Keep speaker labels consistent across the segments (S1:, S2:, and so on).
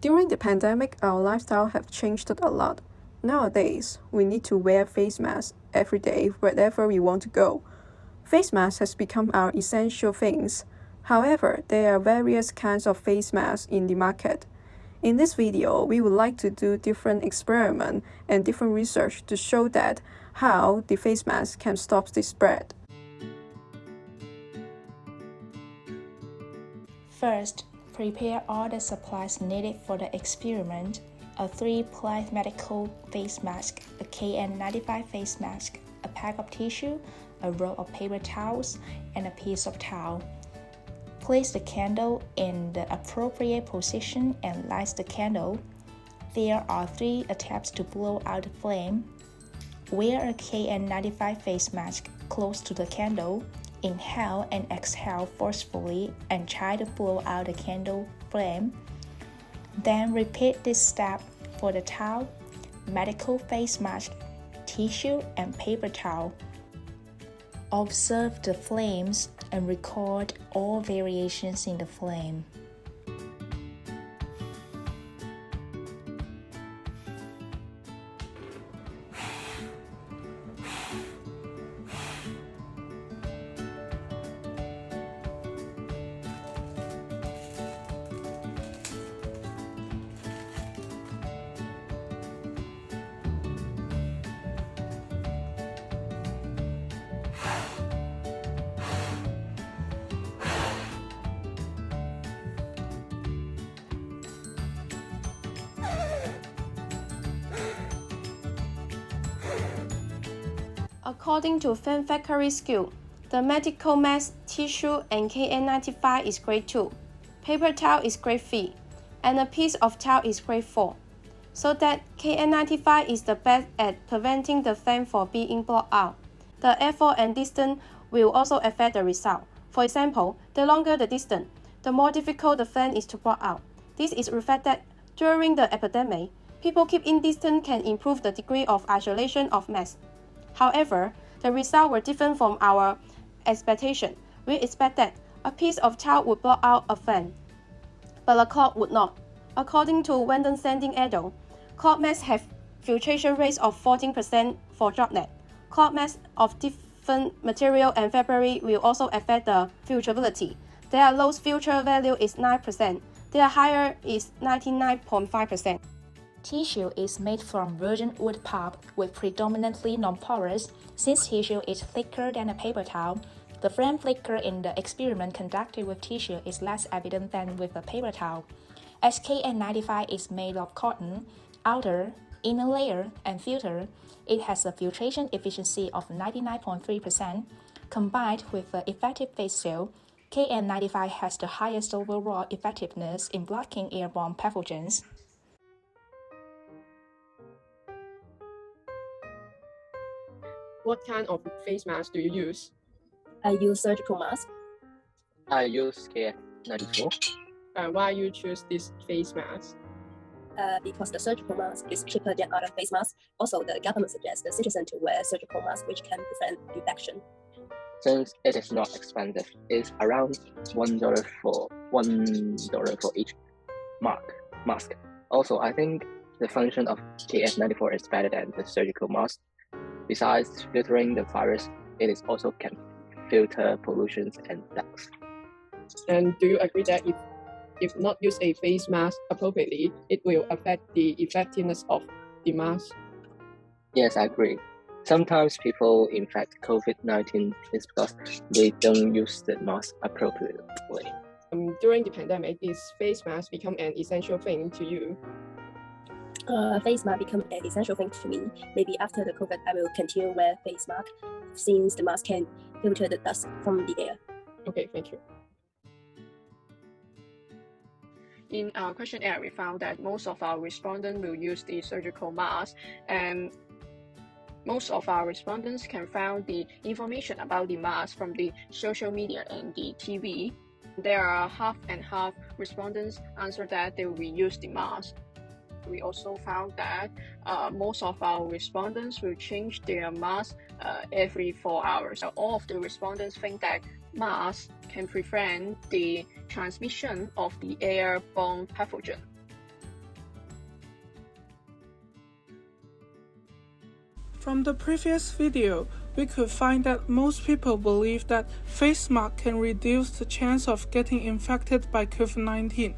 S1: During the pandemic, our lifestyle have changed a lot. Nowadays, we need to wear face masks every day wherever we want to go. Face masks has become our essential things. However, there are various kinds of face masks in the market. In this video, we would like to do different experiments and different research to show that how the face mask can stop the spread.
S2: First, prepare all the supplies needed for the experiment: a 3-ply medical face mask, a KN95 face mask, a pack of tissue, a roll of paper towels, and a piece of towel. Place the candle in the appropriate position and light the candle. There are 3 attempts to blow out the flame. Wear a KN95 face mask close to the candle. Inhale and exhale forcefully and try to blow out the candle flame. Then repeat this step for the towel, medical face mask, tissue, and paper towel. Observe the flames and record all variations in the flame.
S3: According to Fan Factory Skill, the medical mask, tissue, and KN95 is grade 2, paper towel is grade 3, and a piece of towel is grade 4. So that KN95 is the best at preventing the flame from being blown out. The effort and distance will also affect the result. For example, the longer the distance, the more difficult the flame is to blow out. This is reflected during the epidemic. People keeping distance can improve the degree of isolation of mass. However, the results were different from our expectation. We expected a piece of towel would blow out a flame, but a cloth would not. According to Wendell Sanding et al., cloth masks have filtration rates of 14% for droplet. Cloth masks of different material and fabric will also affect the filtrability. Their lowest filter value is 9%. Their higher is 99.5%.
S2: Tissue is made from virgin wood pulp with predominantly non-porous. Since tissue is thicker than a paper towel, the flame flicker in the experiment conducted with tissue is less evident than with a paper towel. As KN95 is made of cotton, outer, inner layer, and filter, it has a filtration efficiency of 99.3%. Combined with the effective face seal, KN95 has the highest overall effectiveness in blocking airborne pathogens.
S1: What kind of face mask do you use?
S4: I use surgical mask.
S5: I use KN94.
S1: Why you choose this face mask?
S4: Because the surgical mask is cheaper than other face masks. Also, the government suggests the citizen to wear surgical mask, which can prevent infection.
S5: Since it is not expensive, it's around $1 for each mask. Also, I think the function of KN94 is better than the surgical mask. Besides filtering the virus, it is also can filter pollutions and dust.
S1: And do you agree that if not use a face mask appropriately, it will affect the effectiveness of the mask?
S5: Yes, I agree. Sometimes people infect COVID-19 is because they don't use the mask appropriately.
S1: During the pandemic, is face mask become an essential thing to you?
S4: Face mask become an essential thing to me. Maybe after the COVID, I will continue wear face mask since the mask can filter the dust from the air.
S1: Okay, thank you. In our questionnaire, we found that most of our respondents will use the surgical mask, and most of our respondents can find the information about the mask from the social media and the TV. There are half and half respondents answer that they will use the mask. We also found that most of our respondents will change their mask every 4 hours. So all of the respondents think that masks can prevent the transmission of the airborne pathogen.
S6: From the previous video, we could find that most people believe that face mask can reduce the chance of getting infected by COVID-19,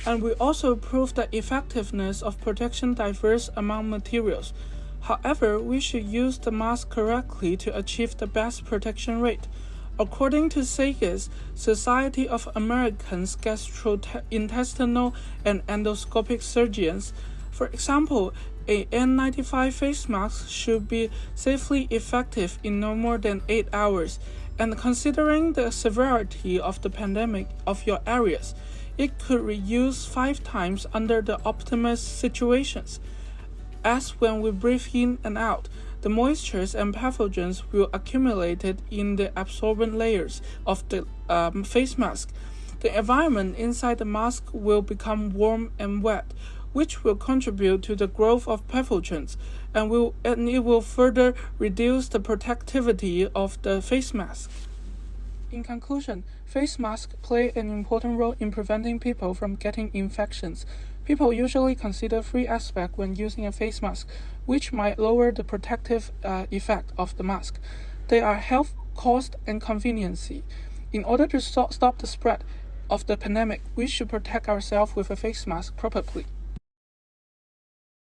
S6: and we also proved the effectiveness of protection differs among materials. However, we should use the mask correctly to achieve the best protection rate. According to SAGAS, Society of American Gastrointestinal and Endoscopic Surgeons, for example, a N95 face mask should be safely effective in no more than 8 hours, and considering the severity of the pandemic of your areas, it could reuse 5 times under the optimal situations. As when we breathe in and out, the moistures and pathogens will accumulate in the absorbent layers of the face mask. The environment inside the mask will become warm and wet, which will contribute to the growth of pathogens, and it will further reduce the protectivity of the face mask. In conclusion, face masks play an important role in preventing people from getting infections. People usually consider 3 aspects when using a face mask, which might lower the protective effect of the mask. They are health, cost, and conveniency. In order to stop the spread of the pandemic, we should protect ourselves with a face mask properly.